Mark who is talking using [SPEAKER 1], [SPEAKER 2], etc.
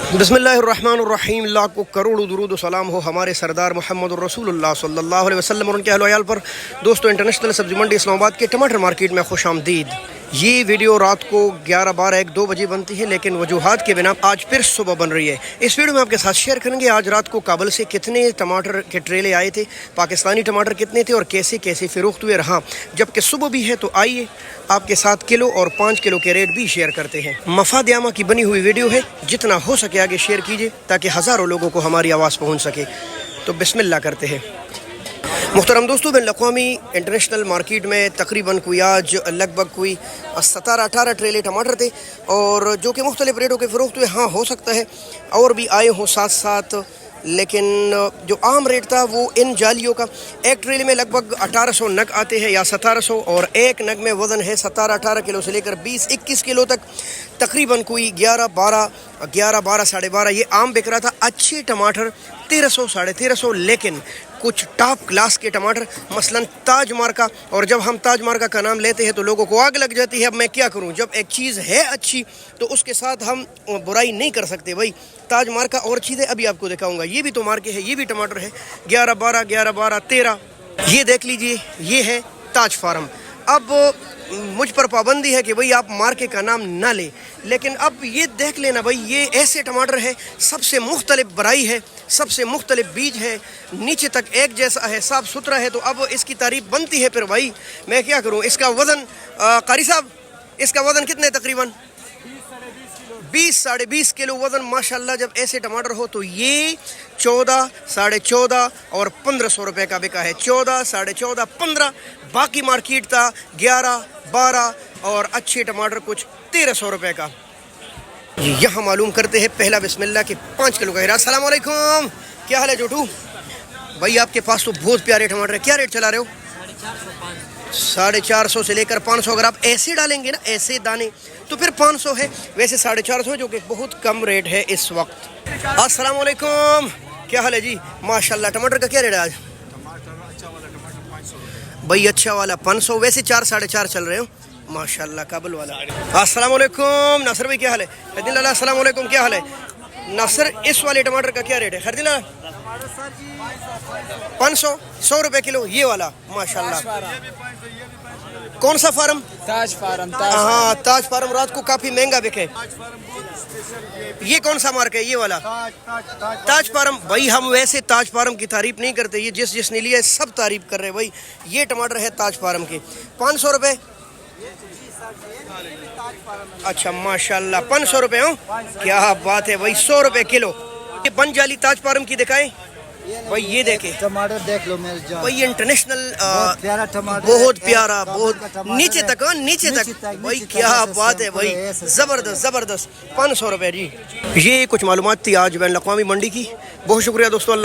[SPEAKER 1] बिस्मिल्लाहिर्रहमानिर्रहीम। लाखों करोड़ों दुरूद व सलाम हो हमारे सरदार मोहम्मद रसूलुल्लाह सल्लल्लाहु अलैहि वसल्लम और उनके अहल वयाल पर। दोस्तों, इंटरनेशनल सब्जी मंडी इस्लामाबाद के टमाटर मार्केट में खुश आमदीद। ये वीडियो रात को 11, 12, 1, 2 बजे बनती है, लेकिन वजूहात के बिना आज फिर सुबह बन रही है। इस वीडियो में आपके साथ शेयर करेंगे आज रात को काबुल से कितने टमाटर के ट्रेले आए थे, पाकिस्तानी टमाटर कितने थे और कैसे कैसे फ़रोख्त हुए रहा। जबकि सुबह भी है तो आइए आपके साथ किलो और 5 किलो के रेट भी शेयर करते हैं। मफाद आमा की बनी हुई वीडियो है, जितना हो सके आगे शेयर कीजिए ताकि हज़ारों लोगों को हमारी आवाज़ पहुँच सके। तो बिस्मिल्लाह करते हैं। मुहतरम दोस्तों, बैन अक़वामी इंटरनेशनल मार्केट में तकरीबन कोई आज लगभग कोई 17-18 ट्रेले टमाटर थे और जो कि मुख्तलिफ रेटों के फ़रोख्त हुए। हाँ, हो सकता है और भी आए हों साथ साथ, लेकिन जो आम रेट था वो इन जालियों का एक ट्रेले में लगभग 1800 नग आते हैं या 1700, और एक नग में वज़न है 17-18 किलो से लेकर 20-21 किलो तक। तकरीबन कोई 11-12, 12.5 ये आम बिक रहा था। अच्छे टमाटर 1300, 1350, लेकिन कुछ टॉप क्लास के टमाटर मसलन ताज मार्का, और जब हम ताज मार्का का नाम लेते हैं तो लोगों को आग लग जाती है। अब मैं क्या करूं, जब एक चीज़ है अच्छी तो उसके साथ हम बुराई नहीं कर सकते भाई। ताज मार्का और चीज़ें अभी आपको दिखाऊंगा। ये भी तो मार्के है, ये भी टमाटर है 11-12, 11-12, 13। ये देख लीजिए, ये है ताज फार्म। अब मुझ पर पाबंदी है कि भाई आप मार्के का नाम ना ले, लेकिन अब ये देख लेना भाई, ये ऐसे टमाटर है, सबसे मुख्तलिफ बराई है, सबसे मुख्तलिफ बीज है, नीचे तक एक जैसा है, साफ़ सुथरा है। तो अब इसकी तारीफ बनती है। फिर भाई मैं क्या करूं। इसका वज़न कारी साहब, इसका वज़न कितने तकरीबन 20-20.5 किलो वज़न। माशाल्लाह, जब ऐसे टमाटर हो तो ये 14, 14.5 और 1500 रुपये का बिका है। 14, 14.5, 15। बाकी मार्केट था 11, 12 और अच्छे टमाटर कुछ 1300 रुपये का। यहाँ मालूम करते हैं पहला बिस्मिल्लाह के 5 किलो का हीरा। अस्सलाम वालेकुम, क्या हाल है जोटू भाई? आपके पास तो बहुत प्यारे टमाटर है, क्या रेट चला रहे हो? 450 से लेकर 500। अगर आप ऐसे डालेंगे ना, ऐसे दाने, तो फिर 500 है। वैसे 450 जो कि बहुत कम रेट है इस वक्त। अस्सलाम वालेकुम, क्या हाल है जी? माशाल्लाह, टमाटर का क्या रेट है आज? भाई अच्छा वाला 500, वैसे 4, 4.5 चल रहे हो। माशाल्लाह, काबुल वाला। अस्सलाम वालेकुम नासिर भाई, क्या हाल है? खैरदिल्ला, अस्सलाम वालेकुम, क्या हाल है नासिर? इस वाले टमाटर का क्या रेट है खैरदिल्ला? 500, 100 रुपये किलो ये वाला। माशाल्लाह। कौन सा फार्म?
[SPEAKER 2] ताज फार्म।
[SPEAKER 1] हाँ, ताज फार्म रात को काफी महंगा बिके। ये कौन सा मार्क है ये वाला? ताज फार्म। भाई हम वैसे ताज फार्म की तारीफ नहीं करते, ये जिसने लिया है सब तारीफ कर रहे हैं भाई। ये टमाटर है ताज फार्म के 500 रुपये। अच्छा माशाल्लाह, 500 रुपये हो, क्या बात है भाई। 100 रुपये किलो। ये बन जाली ताज फार्म की दिखाएं भाई, ये देखे
[SPEAKER 2] टमाटर देख लो मेरे जान
[SPEAKER 1] भाई, इंटरनेशनल
[SPEAKER 2] प्यारा टमाटर,
[SPEAKER 1] बहुत प्यारा, बहुत नीचे तक, नीचे तक भाई, क्या बात है भाई, ज़बरदस्त ज़बरदस्त। 500 रुपये जी। ये कुछ मालूमात थी आज बैन अक़वामी मंडी की। बहुत शुक्रिया दोस्तों। अल्लाह